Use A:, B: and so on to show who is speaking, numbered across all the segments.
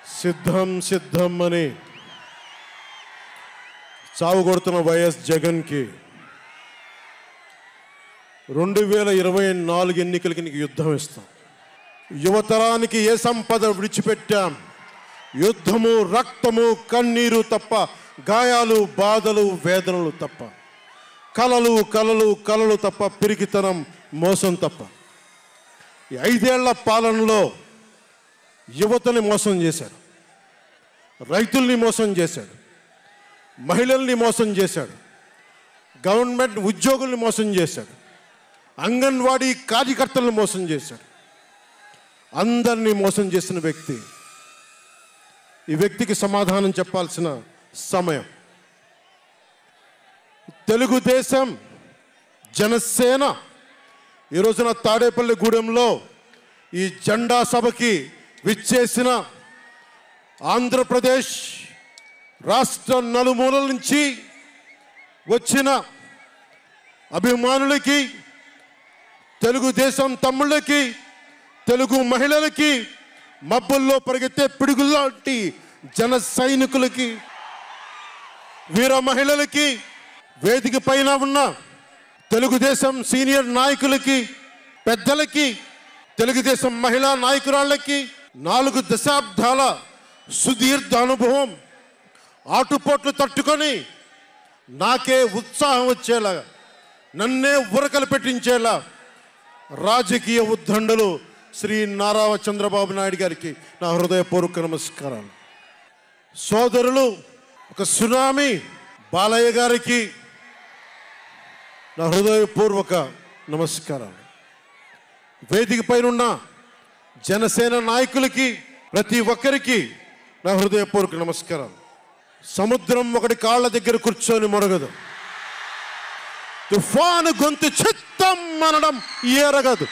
A: సిద్ధం సిద్ధం అని చావు కొడుతున్న వైఎస్ జగన్కి 2024 ఎన్నికలకి నీకు యుద్ధం ఇస్తాం. యువతరానికి ఏ సంపద విడిచిపెట్టాం? యుద్ధము, రక్తము, కన్నీరు తప్ప, గాయాలు, బాధలు, వేదనలు తప్ప, కలలు కలలు కలలు తప్ప, పిరికితనం, మోసం తప్ప. ఈ 5 ఏళ్ల పాలనలో యువతని మోసం చేశాడు, రైతుల్ని మోసం చేశాడు, మహిళల్ని మోసం చేశాడు, గవర్నమెంట్ ఉద్యోగుల్ని మోసం చేశాడు, అంగన్వాడీ కార్యకర్తలను మోసం చేశాడు. అందరినీ మోసం చేసిన వ్యక్తి. ఈ వ్యక్తికి సమాధానం చెప్పాల్సిన సమయం. తెలుగుదేశం, జనసేన ఈ రోజున తాడేపల్లి గూడెంలో ఈ జెండా సభకి విచ్చేసిన ఆంధ్రప్రదేశ్ రాష్ట్ర నలుమూలల నుంచి వచ్చిన అభిమానులకి, తెలుగుదేశం తమ్ముళ్ళకి, తెలుగు మహిళలకి, మబ్బుల్లో పరిగెత్తే పిడుగుల్లాంటి జన సైనికులకి, వీర మహిళలకి, వేదిక పైన ఉన్న తెలుగుదేశం సీనియర్ నాయకులకి, పెద్దలకి, తెలుగుదేశం మహిళా నాయకురాళ్ళకి 4 దశాబ్దాల సుదీర్ఘ అనుభవం, ఆటుపోట్లు తట్టుకొని నాకే ఉత్సాహం వచ్చేలా, నన్నే ఉరకలు పెట్టించేలా రాజకీయ ఉద్దండలు శ్రీ నారా చంద్రబాబు నాయుడు గారికి నా హృదయపూర్వక నమస్కారాలు. సోదరులు ఒక సునామీ బాలయ్య గారికి నా హృదయపూర్వక నమస్కారాలు. వేదిక పైన జనసేన నాయకులకి, ప్రతి ఒక్కరికి నా హృదయపూర్వక నమస్కారాలు. సముద్రం ఒకటి కాళ్ళ దగ్గర కూర్చొని మొరగదు, తుఫాను గొంతు చిత్తం అనడం ఎరగదు,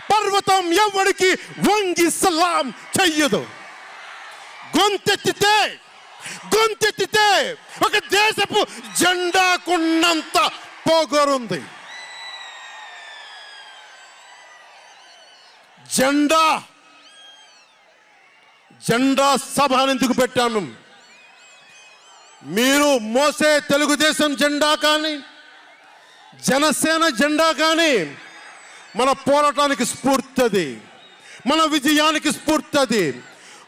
A: పర్వతం ఎవరికి వంగి సలాం చెయ్యదు. గొంతెత్తితే ఒక దేశపు జెండాకున్నంత పొగరుంది. జెండా సభ ఎందుకు పెట్టాను? మీరు మోసే తెలుగుదేశం జెండా కానీ, జనసేన జెండా కానీ మన పోరాటానికి స్ఫూర్తి, మన విజయానికి స్ఫూర్తి.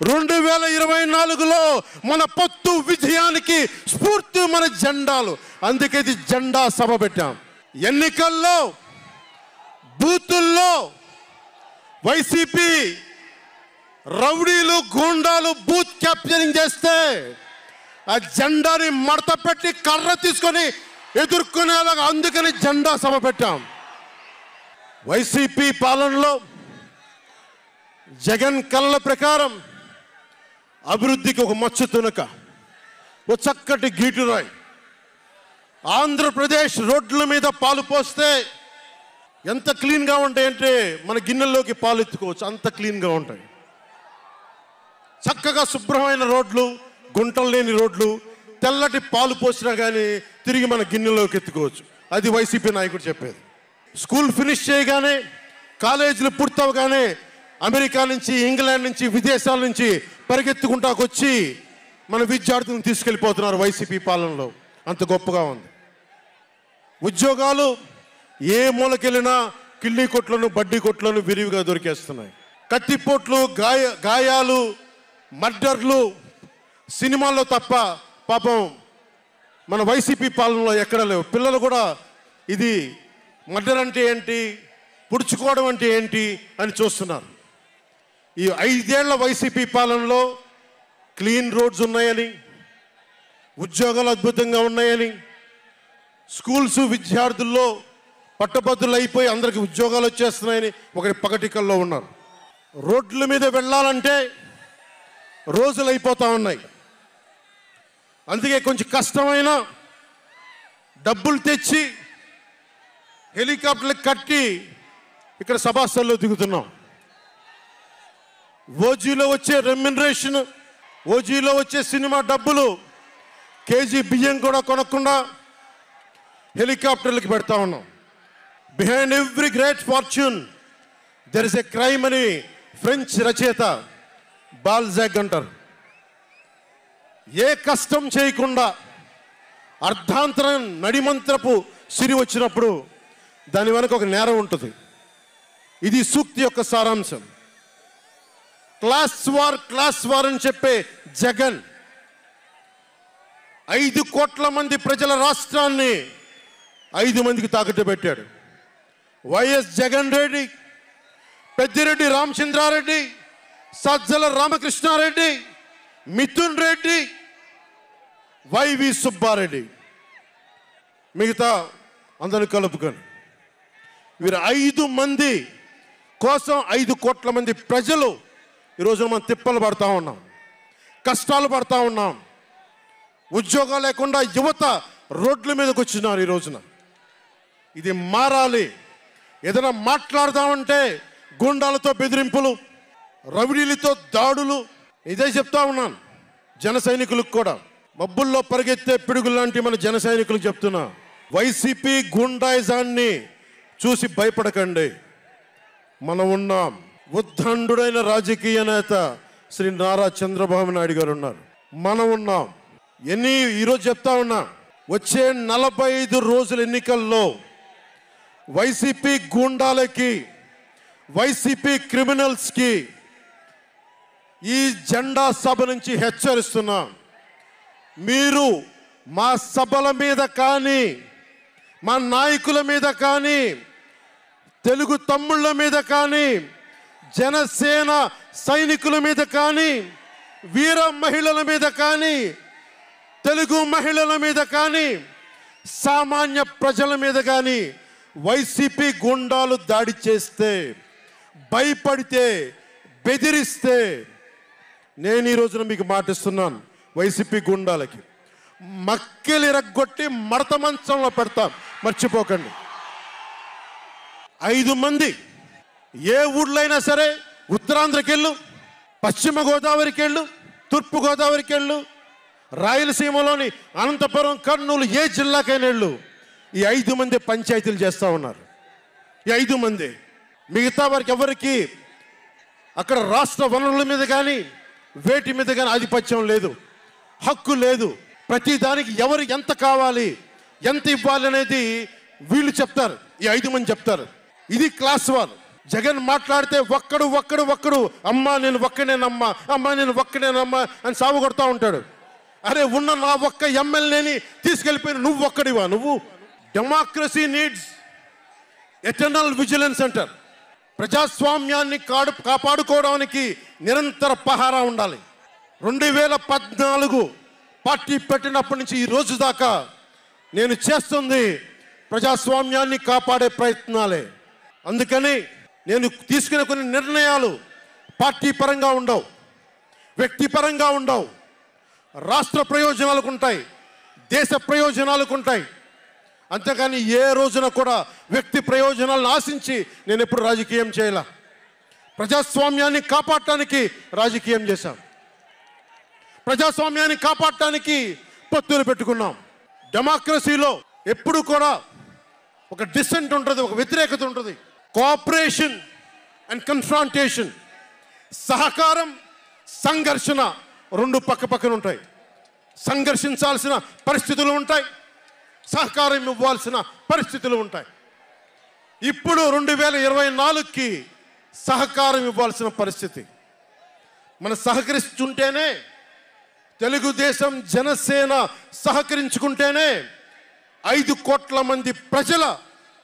A: 2024లో మన పొత్తు విజయానికి స్ఫూర్తి మన జెండాలు. అందుకే ఇది జెండా సభ పెట్టాం. ఎన్నికల్లో బూతుల్లో వైసీపీ రౌడీలు, గూండాలు బూత్ క్యాప్చరింగ్ చేస్తే ఆ జెండాని మడత పెట్టి కర్ర తీసుకొని ఎదుర్కొనేలాగా, అందుకని జెండా సభ పెట్టాం. వైసీపీ పాలనలో జగన్ కళ్ళ ప్రకారం అభివృద్ధికి ఒక మచ్చు తునక, ఒక చక్కటి గీటురాయి. ఆంధ్రప్రదేశ్ రోడ్ల మీద పాలు పోస్తే ఎంత క్లీన్గా ఉంటాయంటే మన గిన్నెల్లోకి పాలు ఎత్తుకోవచ్చు, అంత క్లీన్గా ఉంటాయి. చక్కగా శుభ్రమైన రోడ్లు, గుంటలు లేని రోడ్లు, తెల్లటి పాలు పోసినా కానీ తిరిగి మన గిన్నెలోకి ఎత్తుకోవచ్చు. అది వైసీపీ నాయకుడు చెప్పేది. స్కూల్ ఫినిష్ చేయగానే, కాలేజీలు పూర్తవగానే అమెరికా నుంచి, ఇంగ్లాండ్ నుంచి, విదేశాల నుంచి పరిగెత్తుకుంటాకొచ్చి మన విద్యార్థులను తీసుకెళ్ళిపోతున్నారు వైసీపీ పాలనలో. అంత గొప్పగా ఉంది. ఉద్యోగాలు ఏ మూలకెళ్ళినా కిళ్ళీ కొట్లను, బడ్డీ కొట్లను విరివిగా దొరికేస్తున్నాయి. కత్తిపోట్లు, గాయాలు, మర్డర్లు సినిమాల్లో తప్ప పాపం మన వైసీపీ పాలనలో ఎక్కడ లేవు. పిల్లలు కూడా ఇది మర్డర్ అంటే ఏంటి, పుడుచుకోవడం అంటే ఏంటి అని చూస్తున్నారు. ఈ 5 ఏళ్ల వైసీపీ పాలనలో క్లీన్ రోడ్స్ ఉన్నాయని, ఉద్యోగాలు అద్భుతంగా ఉన్నాయని, స్కూల్స్ విద్యార్థుల్లో పట్టభద్రులు అయిపోయి అందరికి ఉద్యోగాలు వచ్చేస్తున్నాయని ఒకటి పగటికల్లో ఉన్నారు. రోడ్ల మీద వెళ్ళాలంటే రోజులు అయిపోతూ ఉన్నాయి. అందుకే కొంచెం కష్టమైన డబ్బులు తెచ్చి హెలికాప్టర్లు కట్టి ఇక్కడ సభాస్థల్లో దిగుతున్నాం. ఓజీలో వచ్చే రెమ్యునరేషన్, ఓజీలో వచ్చే సినిమా డబ్బులు, కేజీ బియ్యం కూడా కొనకుండా హెలికాప్టర్లకు పెడతా ఉన్నాం. Behind every great fortune there is a crime అని ఫ్రెంచ్ రచయిత బాల్జాక్ అంటారు. ఏ కష్టం చేయకుండా అర్ధాంతరం నడిమంత్రపు సిరి వచ్చినప్పుడు దాని వెనక ఒక నేరం ఉంటుంది. ఇది సూక్తి యొక్క సారాంశం. క్లాస్ వార్ అని చెప్పే జగన్ 5 కోట్ల మంది ప్రజల రాష్ట్రాన్ని 5 మందికి తాకట్టు పెట్టాడు. వైఎస్ జగన్ రెడ్డి, పెద్దిరెడ్డి రామచంద్రారెడ్డి, సజ్జల రామకృష్ణారెడ్డి, మిథున్ రెడ్డి, వైవి సుబ్బారెడ్డి, మిగతా అందరిని కలుపుకొని వీరు 5 మంది కోసం 5 కోట్ల మంది ప్రజలు ఈరోజు మనం తిప్పలు పడతా ఉన్నాం, కష్టాలు పడతా ఉన్నాం. ఉద్యోగాలు లేకుండా యువత రోడ్ల మీదకి వచ్చినారు ఈ రోజున. ఇది మారాలి. ఏదైనా మాట్లాడదామంటే గుండాలతో బెదిరింపులు, రవిడీలతో దాడులు. ఇదే చెప్తా ఉన్నాను జన సైనికులకు కూడా, మబ్బుల్లో పరిగెత్తే పిడుగులు లాంటి మన జన సైనికులకు చెప్తున్నా, వైసీపీ గుండాయిజాన్ని చూసి భయపడకండి. మనం ఉన్నాం. ఉద్దండుడైన రాజకీయ నేత శ్రీ నారా చంద్రబాబు నాయుడు గారు ఉన్నారు. మనం ఉన్నాం. ఈరోజు చెప్తా ఉన్నా, వచ్చే 45 రోజుల ఎన్నికల్లో వైసీపీ గూండాలకి, వైసీపీ క్రిమినల్స్కి ఈ జెండా సభ నుంచి హెచ్చరిస్తున్నా, మీరు మా సభల మీద కానీ, మా నాయకుల మీద కానీ, తెలుగు తమ్ముళ్ళ మీద కానీ, జనసేన సైనికుల మీద కానీ, వీర మహిళల మీద కానీ, తెలుగు మహిళల మీద కానీ, సామాన్య ప్రజల మీద కానీ వైసీపీ గుండాలు దాడి చేస్తే, భయపడితే, బెదిరిస్తే నేను ఈ రోజున మీకు మాటిస్తున్నాను, వైసీపీ గుండాలకి మక్కెలు ఇరగ్గొట్టి మడత మంచంలో పెడతాం, మర్చిపోకండి. 5 మంది ఏ ఊళ్ళైనా సరే, ఉత్తరాంధ్రకి వెళ్ళు, పశ్చిమ గోదావరికి వెళ్ళు, తూర్పు గోదావరికి వెళ్ళు, రాయలసీమలోని అనంతపురం, కర్నూలు, ఏ జిల్లాకైనా వెళ్ళు, ఈ 5 మంది పంచాయతీలు చేస్తూ ఉన్నారు. ఈ 5 మంది. మిగతా వారికి ఎవరికి అక్కడ రాష్ట్ర వనరుల మీద కానీ, వేటి మీద కానీ ఆధిపత్యం లేదు, హక్కు లేదు. ప్రతి దానికి ఎవరు ఎంత కావాలి, ఎంత ఇవ్వాలి అనేది వీళ్ళు చెప్తారు, ఈ 5 మంది చెప్తారు. ఇది క్లాస్ వార్. జగన్ మాట్లాడితే ఒక్కడు అమ్మా నేను ఒక్కనేనమ్మా, అమ్మా నేను ఒక్కనేనమ్మా అని సాగు కొడతా ఉంటాడు. అరే ఉన్న నా ఒక్క ఎమ్మెల్యేని తీసుకెళ్ళిపోయిన నువ్వు ఒక్కడివా? నువ్వు డెమోక్రసీ నీడ్స్ ఎటర్నల్ విజిలెన్స్ అంటారు. ప్రజాస్వామ్యాన్ని కాపాడుకోవడానికి నిరంతర పహారా ఉండాలి. 2014 పార్టీ పెట్టినప్పటి నుంచి ఈ రోజు దాకా నేను చేస్తుంది ప్రజాస్వామ్యాన్ని కాపాడే ప్రయత్నాలే. అందుకని నేను తీసుకునే కొన్ని నిర్ణయాలు పార్టీ పరంగా ఉండవు, వ్యక్తిపరంగా ఉండవు, రాష్ట్ర ప్రయోజనాలకు ఉంటాయి, దేశ ప్రయోజనాలకు ఉంటాయి. అంతేకాని ఏ రోజున కూడా వ్యక్తి ప్రయోజనాలను ఆశించి నేను ఎప్పుడు రాజకీయం చేయాల. ప్రజాస్వామ్యాన్ని కాపాడటానికి రాజకీయం చేశాం, ప్రజాస్వామ్యాన్ని కాపాడటానికి పొత్తులు పెట్టుకున్నాం. డెమోక్రసీలో ఎప్పుడు కూడా ఒక డిసెంట్ ఉంటుంది, ఒక వ్యతిరేకత ఉంటుంది. కోఆపరేషన్ అండ్ కన్ఫ్రాంటేషన్, సహకారం, సంఘర్షణ 2 పక్కన ఉంటాయి. సంఘర్షించాల్సిన పరిస్థితులు ఉంటాయి, సహకారం ఇవ్వాల్సిన పరిస్థితులు ఉంటాయి. ఇప్పుడు 2024కి సహకారం ఇవ్వాల్సిన పరిస్థితి. మనం సహకరిస్తుంటేనే, తెలుగుదేశం జనసేన సహకరించుకుంటేనే 5 కోట్ల మంది ప్రజల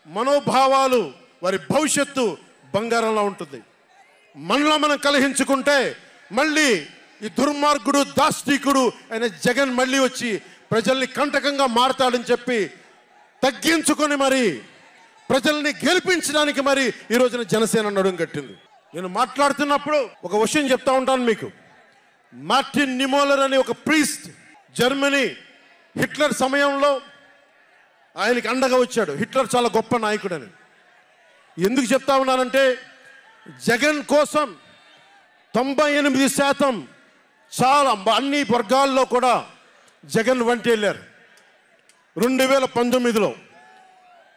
A: మనోభావాలు, వారి భవిష్యత్తు బంగారంలో ఉంటుంది. మనలో మనం కలహించుకుంటే మళ్ళీ ఈ దుర్మార్గుడు, దాష్టికుడు అయిన జగన్ మళ్ళీ వచ్చి ప్రజల్ని కంటకంగా మారతాడని చెప్పి తగ్గించుకొని మరి ప్రజల్ని గెలిపించడానికి మరి ఈ రోజున జనసేన నడుం కట్టింది. నేను మాట్లాడుతున్నప్పుడు ఒక విషయం చెప్తా ఉంటాను మీకు. మార్టిన్ నిమోలర్ అనే ఒక ప్రీస్ట్, జర్మనీ, హిట్లర్ సమయంలో ఆయనకి అండగా వచ్చాడు. హిట్లర్ చాలా గొప్ప నాయకుడని ఎందుకు చెప్తా ఉన్నానంటే, జగన్ కోసం 98% చాలా అన్ని వర్గాల్లో కూడా జగన్ వంటి వెళ్ళారు. 2019లో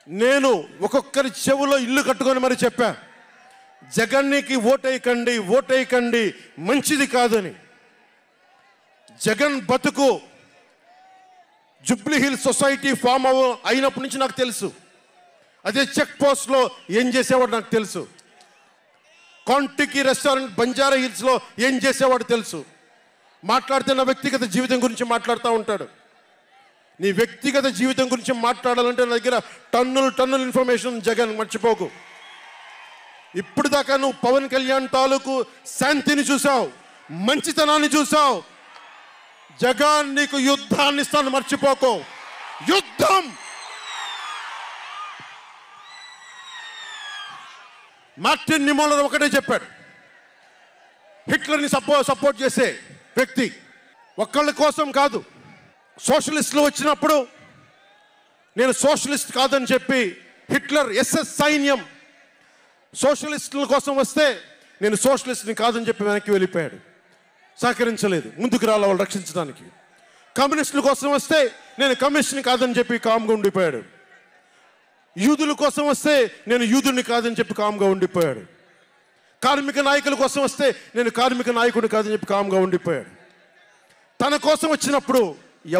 A: నేను ఒక్కొక్కరి చెవులో ఇల్లు కట్టుకొని మరి చెప్పా, జగన్కి ఓటేయకండి, ఓటేయకండి, మంచిది కాదని. జగన్ బతుకు జూబ్లీ హిల్స్ సొసైటీ ఫామ్ అయినప్పటి నుంచి నాకు తెలుసు. అదే చెక్ పోస్ట్లో ఏం చేసేవాడు నాకు తెలుసు. కాంటికి రెస్టారెంట్ బంజారా హిల్స్లో ఏం చేసేవాడు తెలుసు. మాట్లాడితే నా వ్యక్తిగత జీవితం గురించి మాట్లాడుతూ ఉంటాడు. నీ వ్యక్తిగత జీవితం గురించి మాట్లాడాలంటే నా దగ్గర టన్నుల ఇన్ఫర్మేషన్. జగన్ మర్చిపోకు. ఇప్పుడు దాకా నువ్వు పవన్ కళ్యాణ్ తాలూకు శాంతిని చూసావు, మంచితనాన్ని చూసావు. జగన్ నీకు యుద్ధాన్ని ఇస్తాను, మర్చిపోకు. యుద్ధం. మార్టిన్ నిమోలర్ ఒకటే చెప్పాడు, హిట్లర్ని సపోర్ట్ చేసే వ్యక్తి ఒక్కళ్ళ కోసం కాదు. సోషలిస్టులు వచ్చినప్పుడు నేను సోషలిస్ట్ కాదని చెప్పి హిట్లర్ ఎస్ఎస్ సైన్యం సోషలిస్టుల కోసం వస్తే నేను సోషలిస్ట్ని కాదని చెప్పి వెనక్కి వెళ్ళిపోయాడు. సహకరించలేదు, ముందుకు రాల వాళ్ళు రక్షించడానికి. కమ్యూనిస్టుల కోసం వస్తే నేను కమ్యూనిస్ట్ని కాదని చెప్పి కామ్గా ఉండిపోయాడు. యూదుల కోసం వస్తే నేను యూదుని కాదని చెప్పి కామ్గా ఉండిపోయాడు. కార్మిక నాయకుల కోసం వస్తే నేను కార్మిక నాయకుడిని కాదని చెప్పి కామ్గా ఉండిపోయాడు. తన కోసం వచ్చినప్పుడు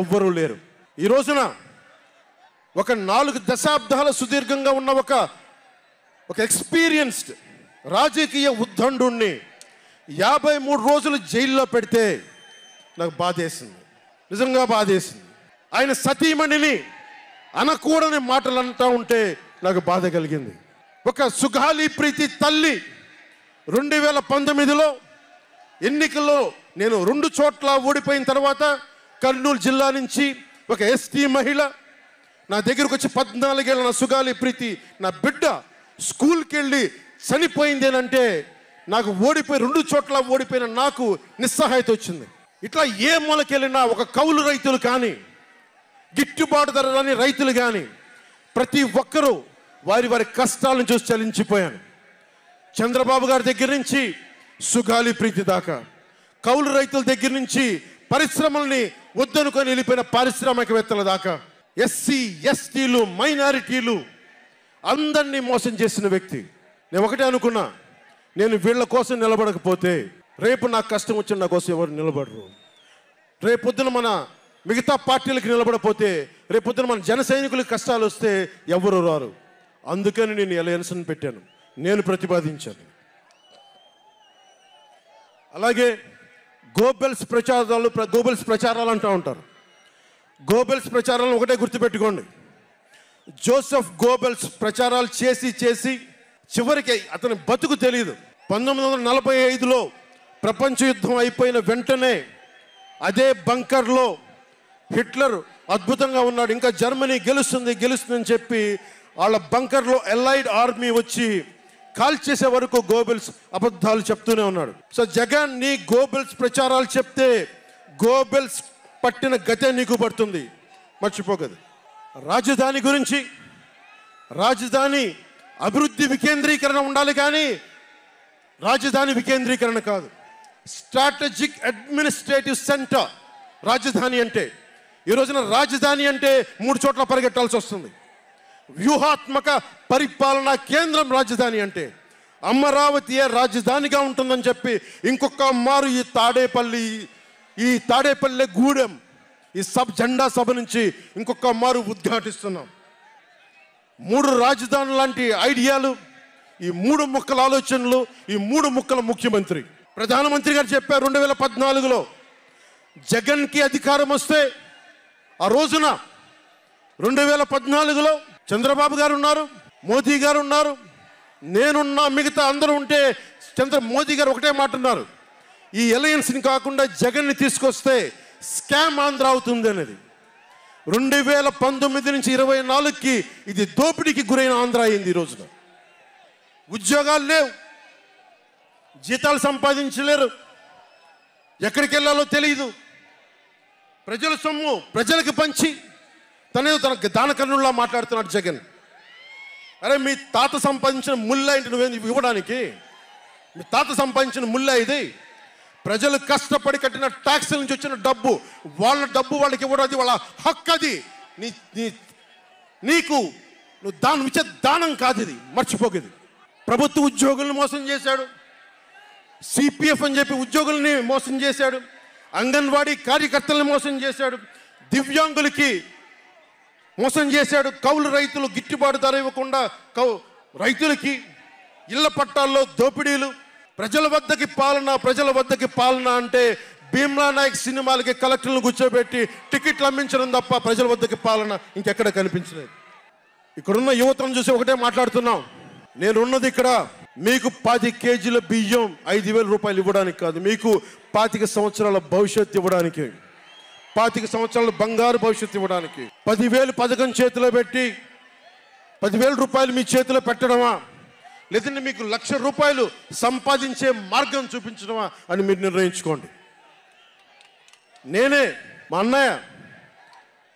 A: ఎవ్వరూ లేరు. ఈ రోజున ఒక 4 దశాబ్దాల సుదీర్ఘంగా ఉన్న ఒక ఎక్స్పీరియన్స్డ్ రాజకీయ ఉద్దండుణ్ణి 53 రోజులు జైల్లో పెడితే నాకు బాధేసింది, నిజంగా బాధేసింది. ఆయన సతీమణిని అనకూడని మాటలు అంటూ ఉంటే నాకు బాధ కలిగింది. ఒక సుగాలి ప్రీతి తల్లి 2019లో ఎన్నికల్లో నేను 2 చోట్ల ఓడిపోయిన తర్వాత కర్నూలు జిల్లా నుంచి ఒక ఎస్టీ మహిళ నా దగ్గరకు వచ్చి 14 ఏళ్ళ నా సుగాలి ప్రీతి నా బిడ్డ స్కూల్కి వెళ్ళి చనిపోయిందేనంటే నాకు 2 చోట్ల ఓడిపోయిన నాకు నిస్సహాయత వచ్చింది. ఇట్లా ఏ మూలకెళ్ళినా ఒక కౌలు రైతులు కానీ, గిట్టుబాటు ధర రాని రైతులు కానీ ప్రతి ఒక్కరూ వారి కష్టాలను చూసి చలించిపోయాను. చంద్రబాబు గారి దగ్గర నుంచి సుగాలి ప్రీతి దాకా, కౌలు రైతుల దగ్గర నుంచి పరిశ్రమల్ని వద్దనుకొని వెళ్ళిపోయిన పారిశ్రామికవేత్తల దాకా, ఎస్సీ ఎస్టీలు మైనారిటీలు అందరినీ మోసం చేసిన వ్యక్తి. నేను ఒకటే అనుకున్నా, నేను వీళ్ళ కోసం నిలబడకపోతే రేపు నాకు కష్టం వచ్చిన నా కోసం ఎవరు నిలబడరు. రేపొద్దున మన మిగతా పార్టీలకు నిలబడపోతే రేపొద్దున మన జన సైనికులకు కష్టాలు వస్తే ఎవరు రారు. అందుకని నేను అలయన్స్ని పెట్టాను, నేను ప్రతిపాదించాను. అలాగే గోబెల్స్ ప్రచారాలు అంటూ ఉంటారు. గోబెల్స్ ప్రచారాలను ఒకటే గుర్తుపెట్టుకోండి. జోసెఫ్ గోబెల్స్ ప్రచారాలు చేసి చివరికి అతని బతుకు తెలియదు. 1945లో ప్రపంచ యుద్ధం అయిపోయిన వెంటనే అదే బంకర్లో హిట్లర్ అద్భుతంగా ఉన్నాడు, ఇంకా జర్మనీ గెలుస్తుందని చెప్పి వాళ్ళ బంకర్లో ఎలైడ్ ఆర్మీ వచ్చి కాల్ చేసే వరకు గోబెల్స్ అబద్ధాలు చెప్తూనే ఉన్నాడు. సో జగన్ నీ గోబెల్స్ ప్రచారాలు చెప్తే గోబెల్స్ పట్టిన గతే నీకు పడుతుంది, మర్చిపోకదు. రాజధాని గురించి, రాజధాని అభివృద్ధి వికేంద్రీకరణ ఉండాలి కానీ రాజధాని వికేంద్రీకరణ కాదు. స్ట్రాటజిక్ అడ్మినిస్ట్రేటివ్ సెంటర్ రాజధాని అంటే. ఈ రోజున రాజధాని అంటే 3 చోట్ల పరిగెట్టాల్సి వస్తుంది. వ్యూహాత్మక పరిపాలనా కేంద్రం రాజధాని అంటే. అమరావతియే రాజధానిగా ఉంటుందని చెప్పి ఇంకొక మారు ఈ తాడేపల్లి గూడెం ఈ జెండా సభ నుంచి ఇంకొక మారు ఉద్ఘాటిస్తున్నాం. 3 రాజధానులు లాంటి ఐడియాలు, ఈ 3 ముక్కల ఆలోచనలు, ఈ 3 ముక్కల ముఖ్యమంత్రి. ప్రధానమంత్రి గారు చెప్పారు 2014లో జగన్కి అధికారం వస్తే, ఆ రోజున 2014లో చంద్రబాబు గారు ఉన్నారు, మోదీ గారు ఉన్నారు, నేనున్నా, మిగతా అందరూ ఉంటే మోదీ గారు ఒకటే మాట ఉన్నారు, ఈ అలయన్స్ని కాకుండా జగన్ని తీసుకొస్తే స్కామ్ ఆంధ్ర అవుతుంది అనేది. 2019 నుంచి 24కి ఇది దోపిడీకి గురైన ఆంధ్ర అయింది. ఈ రోజున ఉద్యోగాలు లేవు, జీతాలు సంపాదించలేరు, ఎక్కడికి వెళ్ళాలో తెలియదు. ప్రజల సొమ్ము ప్రజలకు పంచి తన దానకర్ణుల్లా మాట్లాడుతున్నాడు జగన్. అరే మీ తాత సంపాదించిన ముల్ల ఇంటి నువ్వేంది ఇవ్వడానికి? మీ తాత సంపాదించిన ముల్ల ఇది. ప్రజలు కష్టపడి కట్టిన ట్యాక్సుల నుంచి వచ్చిన డబ్బు, వాళ్ళ డబ్బు వాళ్ళకి ఇవ్వడం, అది వాళ్ళ హక్కు. అది నీకు నువ్వు దానం ఇచ్చే దానం కాదు, ఇది మర్చిపోకేది. ప్రభుత్వ ఉద్యోగులను మోసం చేశాడు, సిపిఎఫ్ అని చెప్పి ఉద్యోగుల్ని మోసం చేశాడు, అంగన్వాడీ కార్యకర్తలను మోసం చేశాడు, దివ్యాంగులకి మోసం చేశాడు, కౌలు రైతులు గిట్టుబాటు ధర ఇవ్వకుండా రైతులకి ఇళ్ల పట్టాల్లో దోపిడీలు, ప్రజల వద్దకి పాలన అంటే భీమ్లా నాయక్ సినిమాలకి కలెక్టర్లను కూర్చోబెట్టి టికెట్లు అమ్మించడం తప్ప ప్రజల వద్దకి పాలన ఇంకెక్కడ కనిపించలేదు. ఇక్కడున్న యువతను చూసి ఒకటే మాట్లాడుతున్నాం, నేనున్నది ఇక్కడ మీకు 10 కేజీల బియ్యం 5,000 రూపాయలు ఇవ్వడానికి కాదు, మీకు 25 సంవత్సరాల భవిష్యత్తు ఇవ్వడానికి, 25 సంవత్సరాల బంగారు భవిష్యత్తు ఇవ్వడానికి. 10,000 పథకం చేతిలో పెట్టి 10,000 రూపాయలు మీ చేతిలో పెట్టడమా, లేదంటే మీకు 1,00,000 రూపాయలు సంపాదించే మార్గం చూపించడమా అని మీరు నిర్ణయించుకోండి. నేనే మా అన్నయ్య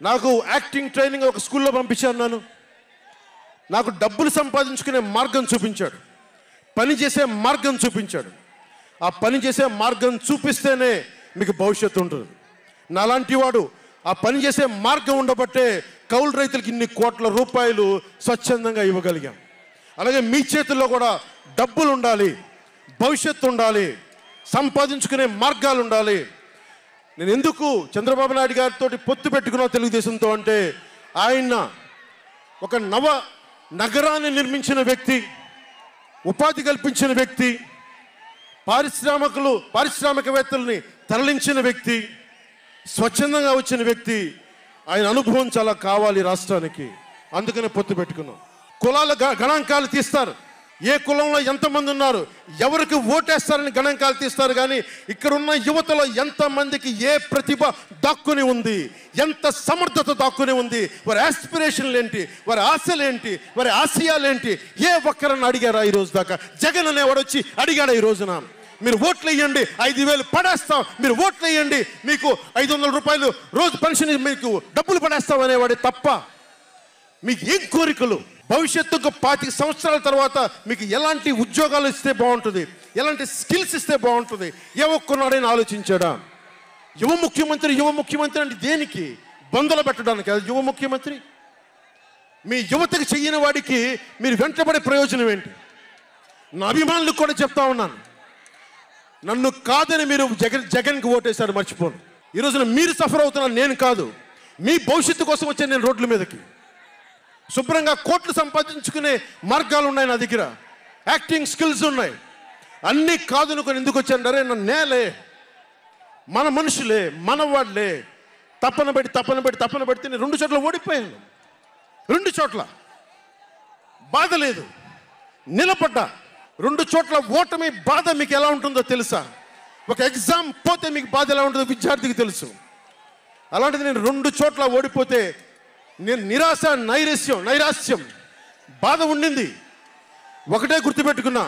A: నాకు యాక్టింగ్ ట్రైనింగ్ ఒక స్కూల్లో పంపించాను. నాకు డబ్బులు సంపాదించుకునే మార్గం చూపించాడు, పని చేసే మార్గం చూపించాడు. ఆ పని చేసే మార్గం చూపిస్తేనే మీకు భవిష్యత్తు ఉంటుంది. నాలాంటి వాడు ఆ పని చేసే మార్గం ఉండబట్టే కౌలు రైతులకి ఇన్ని కోట్ల రూపాయలు స్వచ్ఛందంగా ఇవ్వగలిగాం. అలాగే మీ చేతుల్లో కూడా డబ్బులు ఉండాలి, భవిష్యత్తు ఉండాలి, సంపాదించుకునే మార్గాలు ఉండాలి. నేను ఎందుకు చంద్రబాబు నాయుడు గారితో పొత్తు పెట్టుకున్నా తెలుగుదేశంతో అంటే, ఆయన ఒక నగరాన్ని నిర్మించిన వ్యక్తి, ఉపాధి కల్పించిన వ్యక్తి, పారిశ్రామికవేత్తల్ని తరలించిన వ్యక్తి, స్వచ్ఛందంగా వచ్చిన వ్యక్తి. ఆయన అనుభవం చాలా కావాలి రాష్ట్రానికి, అందుకనే పొత్తు పెట్టుకున్నాం. కులాల గణాంకాలు తీస్తారు, ఏ కులంలో ఎంతమంది ఉన్నారు, ఎవరికి ఓటేస్తారని గణాంకాలు తీస్తారు. కానీ ఇక్కడున్న యువతలో ఎంతమందికి ఏ ప్రతిభ దాక్కుని ఉంది, ఎంత సమర్థత దాక్కుని ఉంది, వారి ఆస్పిరేషన్లు ఏంటి, వారి ఆశలు ఏంటి, వారి ఆశయాలేంటి, ఏ ఒక్కరన్నా అడిగారా ఈరోజు దాకా? జగన్ అనేవాడు వచ్చి అడిగాడా ఈ రోజున? మీరు ఓట్లు వేయండి 5,000 పడేస్తాం, మీరు ఓట్లు వేయండి మీకు 500 రూపాయలు రోజు పెన్షన్, మీకు డబ్బులు పడేస్తాం అనేవాడే తప్ప మీకు ఏం కోరికలు? భవిష్యత్తుకు 25 సంవత్సరాల తర్వాత మీకు ఎలాంటి ఉద్యోగాలు ఇస్తే బాగుంటుంది, ఎలాంటి స్కిల్స్ ఇస్తే బాగుంటుంది, ఏ ఒక్కనాడైనా ఆలోచించాడా? యువ ముఖ్యమంత్రి అంటే దేనికి? బంధులు పెట్టడానికి అది యువ ముఖ్యమంత్రి? మీ యువతకు చెయ్యని వాడికి మీరు వెంటబడే ప్రయోజనం ఏంటి? నా అభిమానులకు కూడా చెప్తా ఉన్నాను, నన్ను కాదని మీరు జగన్కి ఓటేశారు మర్చిపోను. ఈ రోజున మీరు సఫర్ అవుతున్నారు, నేను కాదు. మీ భవిష్యత్తు కోసం వచ్చాను నేను రోడ్ల మీదకి. శుభ్రంగా కోట్లు సంపాదించుకునే మార్గాలు ఉన్నాయి నా దగ్గర, యాక్టింగ్ స్కిల్స్ ఉన్నాయి. అన్నీ కాదనుకొని ఎందుకు వచ్చాను? అరే నన్ను నేలే, మన మనుషులే, మన వాళ్ళే, తప్పన పెడితే నేను 2 చోట్ల ఓడిపోయాను. 2 చోట్ల బాధ లేదు, నిలబడ్డా. 2 చోట్ల ఓటమి బాధ మీకు ఎలా ఉంటుందో తెలుసా? ఒక ఎగ్జామ్ పోతే మీకు బాధ ఎలా ఉంటుందో విద్యార్థికి తెలుసు. అలాంటిది నేను 2 చోట్ల ఓడిపోతే నేను నైరాశ్యం బాధ ఉండింది. ఒకటే గుర్తుపెట్టుకున్నా,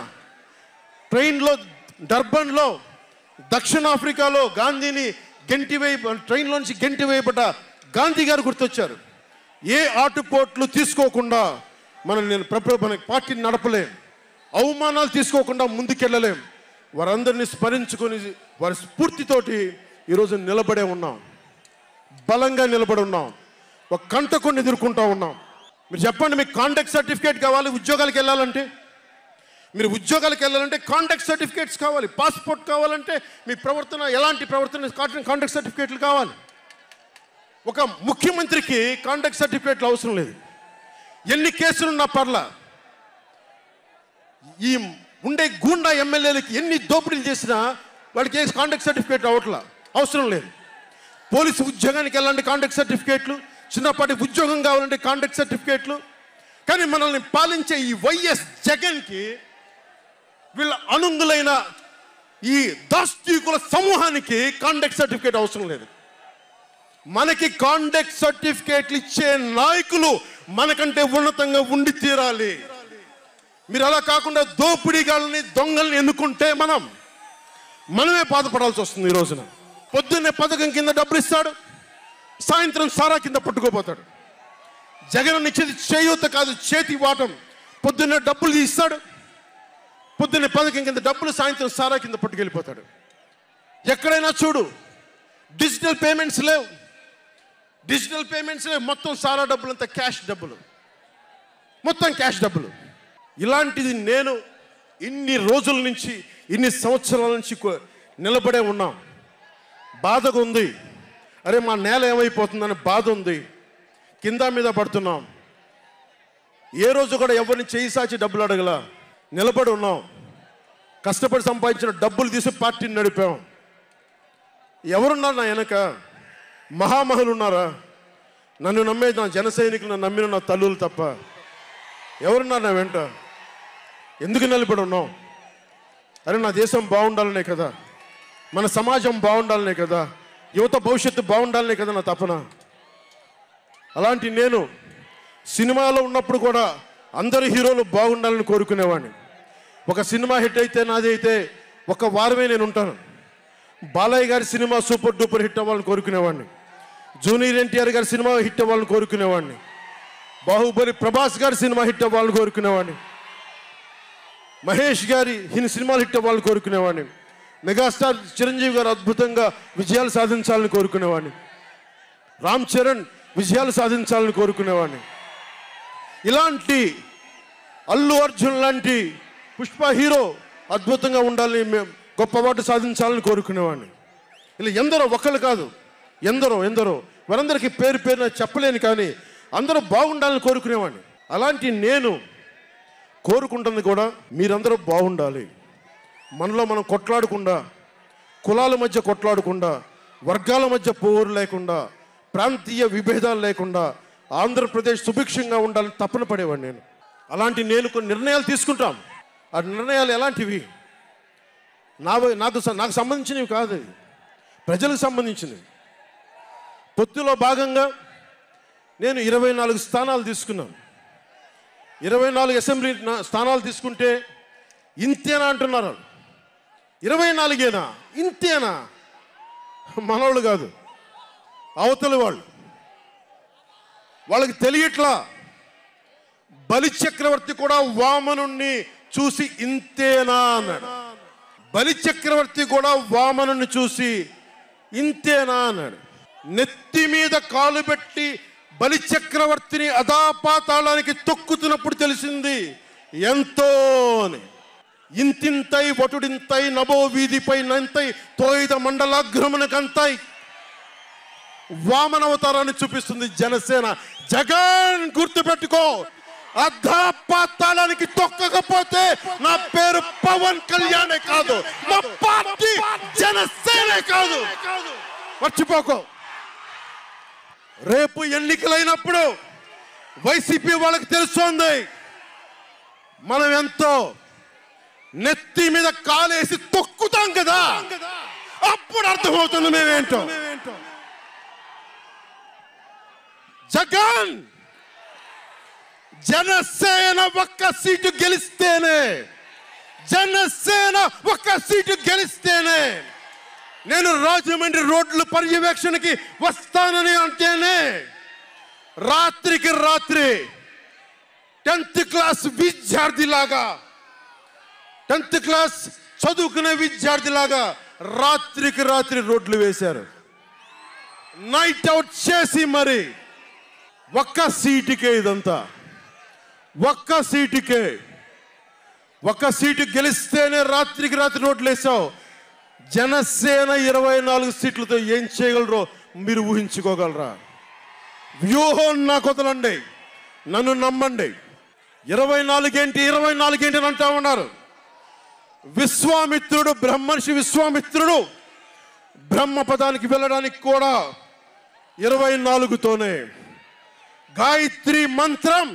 A: డర్బన్లో దక్షిణాఫ్రికాలో గాంధీని ట్రైన్లోంచి గెంటి వేయబడ్డ గాంధీ గారు గుర్తొచ్చారు. ఏ ఆటుపోట్లు తీసుకోకుండా మన పార్టీని నడపలేం, అవమానాలు తీసుకోకుండా ముందుకెళ్ళలేం. వారందరినీ స్మరించుకొని వారి స్ఫూర్తితోటి ఈరోజు నిలబడే ఉన్నాం, బలంగా నిలబడి ఉన్నాం, ఒక కంటకుని ఎదుర్కొంటూ ఉన్నాం. మీరు చెప్పండి, మీకు కాంటాక్ట్ సర్టిఫికేట్ కావాలి ఉద్యోగాలకు వెళ్ళాలంటే? మీరు ఉద్యోగాలకు వెళ్ళాలంటే కాంటాక్ట్ సర్టిఫికేట్స్ కావాలి, పాస్పోర్ట్ కావాలంటే మీ ప్రవర్తన ఎలాంటి ప్రవర్తన కాంటాక్ట్ సర్టిఫికేట్లు కావాలి. ఒక ముఖ్యమంత్రికి కాంటాక్ట్ సర్టిఫికేట్లు అవసరం లేదు. ఎన్ని కేసులున్నా పర్లా, ఈ ఉండే గూండా ఎమ్మెల్యేలకి ఎన్ని దోపిడీలు చేసినా వాడికి కాంటాక్ట్ సర్టిఫికేట్ అవసరం లేదు. పోలీసు ఉద్యోగానికి వెళ్ళాలంటే కాంటాక్ట్ సర్టిఫికేట్లు, చిన్నపాటి ఉద్యోగం కావాలంటే కాంటాక్ట్ సర్టిఫికేట్లు. కానీ మనల్ని పాలించే ఈ వైఎస్ జగన్కి, వీళ్ళ అనుంగులైన ఈ దాష్టీకుల సమూహానికి కాంటాక్ట్ సర్టిఫికేట్ అవసరం లేదు. మనకి కాంటాక్ట్ సర్టిఫికేట్లు ఇచ్చే నాయకులు మనకంటే ఉన్నతంగా ఉండి తీరాలి. మీరు అలా కాకుండా దోపిడీగాళ్ళని, దొంగల్ని ఎన్నుకుంటే మనమే బాధపడాల్సి వస్తుంది. ఈ రోజున పొద్దున్నే పథకం కింద డబ్బులు ఇస్తాడు, సాయంత్రం సారా కింద పట్టుకోపోతాడు. జగన్ ఇచ్చేది చేయూత కాదు, చేతి వాటం. పొద్దున్నే డబ్బులు ఇస్తాడు, పొద్దున్నే పథకం కింద డబ్బులు, సాయంత్రం సారా కింద పట్టుకెళ్ళిపోతాడు. ఎక్కడైనా చూడు, డిజిటల్ పేమెంట్స్ లేవు, మొత్తం సారా డబ్బులు అంతా క్యాష్ డబ్బులు, మొత్తం క్యాష్ డబ్బులు. ఇలాంటిది నేను ఇన్ని రోజుల నుంచి, ఇన్ని సంవత్సరాల నుంచి నిలబడే ఉన్నాం. బాధగా ఉంది. అరే మా నేల ఏమైపోతుందని బాధ ఉంది. కింద మీద పడుతున్నాం. ఏ రోజు కూడా ఎవరిని చేయి సాచి డబ్బులు అడగలా. నిలబడి ఉన్నాం. కష్టపడి సంపాదించిన డబ్బులు తీసి పార్టీని నడిపాం. ఎవరున్నారు నా వెనక? మహామహులు ఉన్నారా? నన్ను నమ్మేది నా జన సైనికులు, నన్ను నమ్మిన నా తల్లులు తప్ప ఎవరున్నారు నా వెంట? ఎందుకు నిలబడి ఉన్నాం? అరే నా దేశం బాగుండాలనే కదా, మన సమాజం బాగుండాలనే కదా, యువత భవిష్యత్తు బాగుండాలనే కదా నా తపన. అలాంటి నేను సినిమాలో ఉన్నప్పుడు కూడా అందరు హీరోలు బాగుండాలని కోరుకునేవాడిని. ఒక సినిమా హిట్ అయితే, నాది అయితే ఒక వారమే నేను ఉంటాను. బాలయ్య గారి సినిమా సూపర్ డూపర్ హిట్ అవ్వాలని కోరుకునేవాడిని. జూనియర్ ఎన్టీఆర్ గారి సినిమా హిట్ అవ్వాలని కోరుకునేవాడిని. బాహుబలి ప్రభాస్ గారి సినిమా హిట్ అవ్వాలని కోరుకునేవాడిని. మహేష్ గారి సినిమాలు హిట్ అవ్వాలని కోరుకునేవాడిని. మెగాస్టార్ చిరంజీవి గారు అద్భుతంగా విజయాలు సాధించాలని కోరుకునేవాడిని. రామ్ చరణ్ విజయాలు సాధించాలని కోరుకునేవాడిని. ఇలాంటి అల్లు అర్జున్ లాంటి పుష్ప హీరో అద్భుతంగా ఉండాలని, గొప్ప అవార్డు సాధించాలని కోరుకునేవాడిని. ఇలా ఎందరో, ఒక్కళ్ళు కాదు, ఎందరో వారందరికీ పేరు పేరున చెప్పలేను, కానీ అందరూ బాగుండాలని కోరుకునేవాడిని. అలాంటి నేను కోరుకుంటుంది కూడా మీరందరూ బాగుండాలి. మనలో మనం కొట్లాడకుండా, కులాల మధ్య కొట్లాడకుండా, వర్గాల మధ్య పోరు లేకుండా, ప్రాంతీయ విభేదాలు లేకుండా ఆంధ్రప్రదేశ్ సుభిక్షంగా ఉండాలని తపన పడేవాడిని నేను. అలాంటి నేను కొన్ని నిర్ణయాలు తీసుకుంటాం. ఆ నిర్ణయాలు ఎలాంటివి? నాకు సంబంధించినవి కాదు, ప్రజలకు సంబంధించినవి. పొత్తులో భాగంగా నేను 24 స్థానాలు తీసుకున్నాను. 24 అసెంబ్లీ స్థానాలు తీసుకుంటే ఇంతేనా అంటున్నారు. 24ఏనా? ఇంతేనా? మనవాళ్ళు కాదు, అవతలి వాళ్ళు. వాళ్ళకి తెలియట్లా. బలి చక్రవర్తి కూడా వామనుణ్ణి చూసి ఇంతేనా అన్నాడు. బలి చక్రవర్తి కూడా వామనుణ్ణి చూసి ఇంతేనా అన్నాడు. నెత్తి మీద కాలు పెట్టి బలి చక్రవర్తిని అధాపాతాళానికి తొక్కుతున్నప్పుడు తెలిసింది ఎంతో అని. ఇంతింతై వటుడింతై నభో వీధిపై నంతై తోయిద మండలాగ్రమునకంతై వామనవతారాన్ని చూపిస్తుంది జనసేన. జగన్ గుర్తుపెట్టుకో, అధాపాతాళానికి తొక్కకపోతే నా పేరు పవన్ కళ్యాణే కాదు, మా పార్టీ జనసేనే కాదు, మర్చిపోకో. రేపు ఎన్నికలైనప్పుడు వైసీపీ వాళ్ళకి తెలుస్తోంది మనం ఎంతో. నెత్తి మీద కాలేసి తొక్కుతాం కదా, అప్పుడు అర్థమవుతుంది మేమేంటో. జగన్, జనసేన ఒక్క సీటు గెలిస్తేనే, జనసేన ఒక్క సీటు గెలిస్తేనే నేను రాజమండ్రి రోడ్ల పర్యవేక్షణకి వస్తానని అంటేనే రాత్రికి రాత్రి 10th క్లాస్ విద్యార్థిలాగా, 10th క్లాస్ చదువుకునే విద్యార్థిలాగా రాత్రికి రాత్రి రోడ్లు వేశారు. నైట్ అవుట్ చేసి మరి ఒక్క సీటుకే ఇదంతా. ఒక్క సీటుకే, ఒక్క సీటు గెలిస్తేనే రాత్రికి రాత్రి రోడ్లు వేసావు. జనసేన 24 సీట్లతో ఏం చేయగలరో మీరు ఊహించుకోగలరా? వ్యూహం నాకు వదలండి, నన్ను నమ్మండి. 24 ఏంటి అని అంటా ఉన్నారు. విశ్వామిత్రుడు, బ్రహ్మర్షి విశ్వామిత్రుడు బ్రహ్మపదానికి వెళ్ళడానికి కూడా 24తోనే. గాయత్రి మంత్రం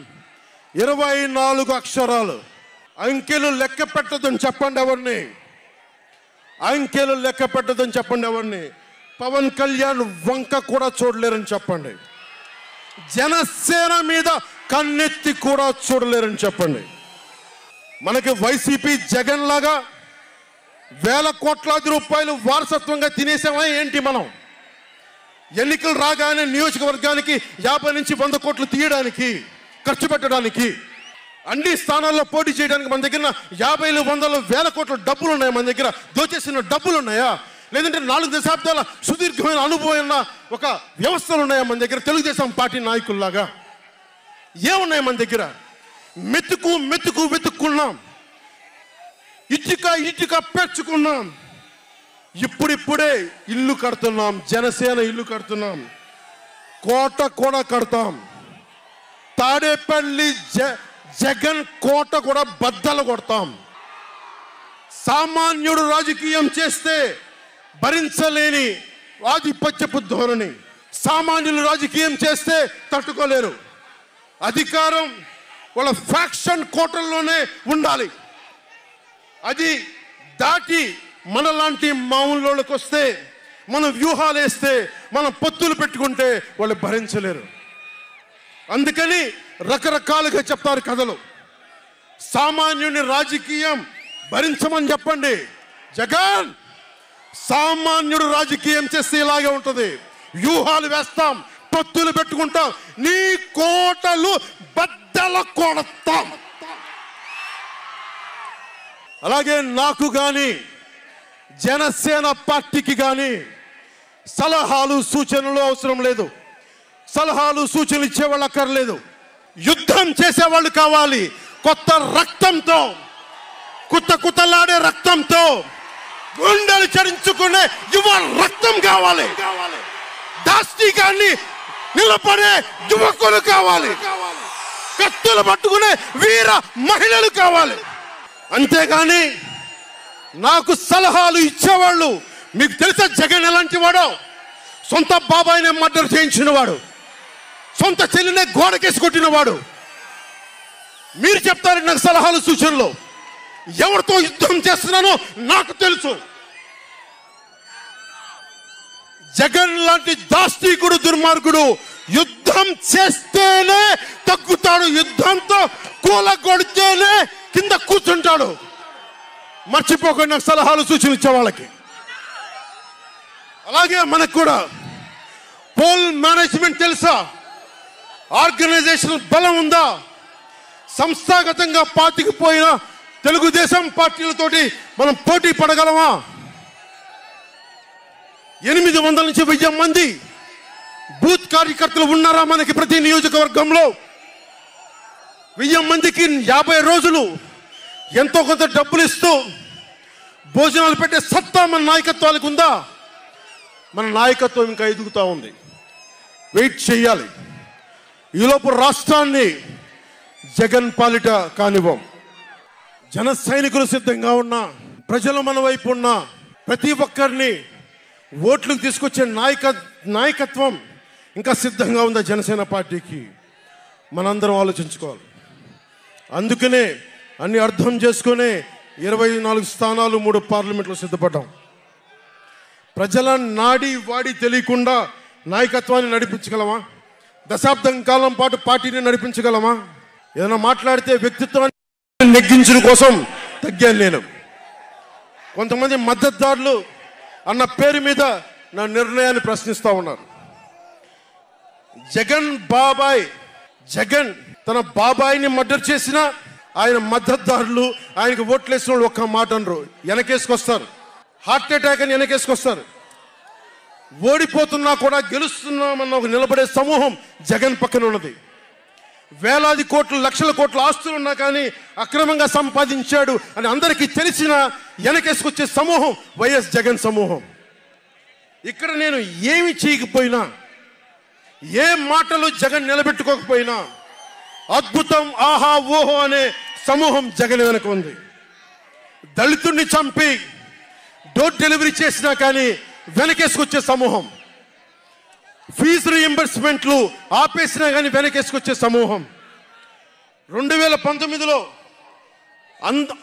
A: 24 అక్షరాలు. అంకెలు లెక్క పెట్టదని చెప్పండి ఎవరిని, అంకెలు లెక్క పెట్టదని చెప్పండి ఎవరిని. పవన్ కళ్యాణ్ వంక కూడా చూడలేరని చెప్పండి. జనసేన మీద కన్నెత్తి కూడా చూడలేరని చెప్పండి. మనకి వైసీపీ జగన్ లాగా వేల కోట్లాది రూపాయలు వారసత్వంగా తినేసామా ఏంటి? మనం ఎన్నికలు రాగానే నియోజకవర్గానికి 50 నుంచి 100 కోట్లు తీయడానికి, ఖర్చు పెట్టడానికి, అన్ని స్థానాల్లో పోటీ చేయడానికి మన దగ్గర 50, 100, 1000 కోట్ల డబ్బులు ఉన్నాయా? మన దగ్గర దోచేసిన డబ్బులు ఉన్నాయా? లేదంటే 4 దశాబ్దాల సుదీర్ఘమైన అనుభవం ఉన్న ఒక వ్యవస్థలు ఉన్నాయా మన దగ్గర? తెలుగుదేశం పార్టీ నాయకుల్లాగా ఏమున్నాయి మన దగ్గర? వెతుక్కున్నాం. ఇటుక ఇటుక పెంచుకున్నాం. ఇప్పుడిప్పుడే ఇల్లు కడుతున్నాం. జనసేన ఇల్లు కడుతున్నాం. కోట కూడా కడతాం. తాడేపల్లి జగన్ కోట కూడా బద్దలు కొడతాం. సామాన్యుడు రాజకీయం చేస్తే భరించలేని ఆధిపత్యపు ధోరణి. సామాన్యులు రాజకీయం చేస్తే తట్టుకోలేరు. అధికారం వాళ్ళ ఫ్యాక్షన్ కోటల్లోనే ఉండాలి. అది దాటి మనలాంటి మామూలులోకి వస్తే, మనం వ్యూహాలు వేస్తే, మనం పొత్తులు పెట్టుకుంటే వాళ్ళు భరించలేరు. అందుకని రకరకాలుగా చెప్తారు కథలు. సామాన్యుని రాజకీయం భరించమని చెప్పండి. జగన్ సామాన్యుడు రాజకీయం చేస్తే ఇలాగే ఉంటుంది. వ్యూహాలు వేస్తాం, పొత్తులు పెట్టుకుంటాం, నీ కోటలు బద్దల కొడతాం. అలాగే నాకు కానీ జనసేన పార్టీకి కానీ సలహాలు సూచనలు అవసరం లేదు. సలహాలు సూచనలు ఇచ్చేవాళ్ళు అక్కర్లేదు. యుద్ధం చేసేవాళ్ళు కావాలి. కొత్త రక్తంతో, కుతకుతలాడే రక్తంతో, గుండెలు చరించుకునే యువ రక్తం కావాలి. దాష్టికాన్ని నిలబడే యువకులు కావాలి. కత్తులు పట్టుకునే వీర మహిళలు కావాలి. అంతేగాని నాకు సలహాలు ఇచ్చేవాళ్ళు, మీకు తెలుసా జగన్ ఎలాంటి వాడో? సొంత బాబాయినే మర్డర్ చేయించిన వాడు, సొంత చెల్లినే గోడకేసి కొట్టిన వాడు. మీరు చెప్తారు నాకు సలహాలు సూచనలు. ఎవరితో యుద్ధం చేస్తున్నానో నాకు తెలుసు. జగన్ లాంటి దాష్టీకుడు, దుర్మార్గుడు యుద్ధం చేస్తేనే తగ్గుతాడు. యుద్ధంతో కూలగొడితేనే కింద కూర్చుంటాడు. మర్చిపోకుండా నాకు సలహాలు సూచనలు ఇచ్చే వాళ్ళకి. అలాగే మనకు కూడా పోల్ మేనేజ్మెంట్ తెలుసా? ఆర్గనైజేషన్ బలం ఉందా? సంస్థాగతంగా పాతికిపోయిన తెలుగుదేశం పార్టీలతోటి మనం పోటీ పడగలమా? 800 నుంచి 1000 మంది బూత్ కార్యకర్తలు ఉన్నారా మనకి ప్రతి నియోజకవర్గంలో? 1000 మందికి 50 రోజులు ఎంతో కొంత డబ్బులు ఇస్తూ భోజనాలు పెట్టే సత్తా మన నాయకత్వానికి ఉందా? మన నాయకత్వం ఇంకా ఎదుగుతూ ఉంది. వెయిట్ చేయాలి. ఈలోపు రాష్ట్రాన్ని జగన్ పాలిట కానివ్వం. జన సైనికులు సిద్ధంగా ఉన్నా, ప్రజలు మన వైపు ఉన్న ప్రతి ఒక్కరిని ఓట్లకు తీసుకొచ్చే నాయకత్వం ఇంకా సిద్ధంగా ఉందా జనసేన పార్టీకి? మనందరం ఆలోచించుకోవాలి. అందుకనే అన్ని అర్థం చేసుకునే 24 స్థానాలు 3 పార్లమెంట్లో సిద్ధపడ్డాం. ప్రజల నాడి వాడి తెలియకుండా నాయకత్వాన్ని నడిపించగలమా? దశాబ్దం కాలం పాటు పార్టీని నడిపించగలమా? ఏదైనా మాట్లాడితే వ్యక్తిత్వాన్ని నెగ్గించడం కోసం తగ్గాను నేను. కొంతమంది మద్దతుదారులు అన్న పేరు మీద నా నిర్ణయాన్ని ప్రశ్నిస్తూ ఉన్నారు. జగన్ తన బాబాయిని మర్డర్ చేసిన ఆయన మద్దతుదారులు, ఆయనకు ఓట్లేసిన వాళ్ళు ఒక్క మాట అనరు, వెనకేసుకొస్తారు. హార్ట్ అటాక్ అని వెనకేసుకొస్తారు. ఓడిపోతున్నా కూడా గెలుస్తున్నామన్న ఒక నిలబడే సమూహం జగన్ పక్కన ఉన్నది. వేలాది కోట్లు, లక్షల కోట్ల ఆస్తులు ఉన్నా కానీ అక్రమంగా సంపాదించాడు అని అందరికీ తెలిసిన వెనకేసుకొచ్చే సమూహం వైఎస్ జగన్ సమూహం. ఇక్కడ నేను ఏమి చేయకపోయినా, ఏ మాటలు జగన్ నిలబెట్టుకోకపోయినా అద్భుతం, ఆహా ఓహో అనే సమూహం జగన్ వెనక ఉంది. దళితుడిని చంపి డోర్ డెలివరీ చేసినా కానీ వెనకేసుకొచ్చే సమూహం, ఫీజు రీఎంబర్స్మెంట్లు ఆపేసినా కానీ వెనకేసుకొచ్చే సమూహం. 2019లో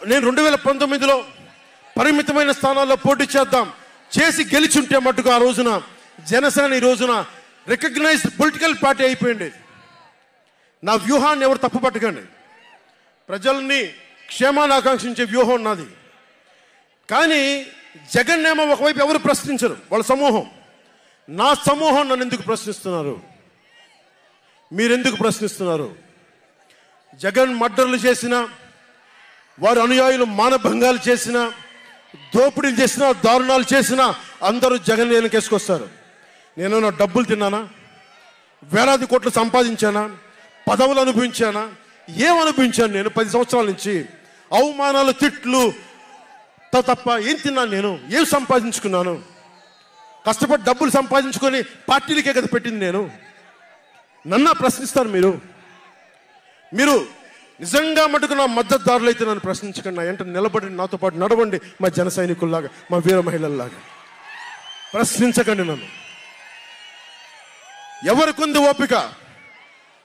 A: నేను 2019లో పరిమితమైన స్థానాల్లో పోటీ చేసి గెలిచుంటే మట్టుకు ఆ రోజున జనసేన ఈ రోజున రికగ్నైజ్డ్ పొలిటికల్ పార్టీ అయిపోయింది. నా వ్యూహాన్ని ఎవరు తప్పు పట్టకండి. ప్రజల్ని క్షేమాన్ని ఆకాంక్షించే వ్యూహం నాది. కానీ జగన్ ఏమో ఒకవైపు ఎవరు ప్రశ్నించరు, వాళ్ళ సమూహం. నా సమూహం నన్ను ఎందుకు ప్రశ్నిస్తున్నారు? మీరెందుకు ప్రశ్నిస్తున్నారు? జగన్ మర్డర్లు చేసిన, వారి అనుయాయులు మానభంగాలు చేసిన, దోపిడీలు చేసిన, దారుణాలు చేసిన అందరూ జగన్ వెనకేసుకొస్తారు. నేను నా డబ్బులు తిన్నానా? వేలాది కోట్లు సంపాదించానా? పదవులు అనుభవించానా? ఏం అనుభవించాను నేను 10 సంవత్సరాల నుంచి? అవమానాలు, తిట్లు, తప్ప ఏం తిన్నాను? నేను ఏం సంపాదించుకున్నాను? కష్టపడి డబ్బులు సంపాదించుకొని పార్టీలకే కదా పెట్టింది నేను. నన్ను ప్రశ్నిస్తారు మీరు నిజంగా మటుకు నా మద్దతుదారులు అయితే నన్ను ప్రశ్నించకండి. నా వెంట నిలబడి నాతో పాటు నడవండి, మా జన సైనికుల్లాగా, మా వీర మహిళల్లాగా. ప్రశ్నించకండి నన్ను. ఎవరికుంది ఓపిక?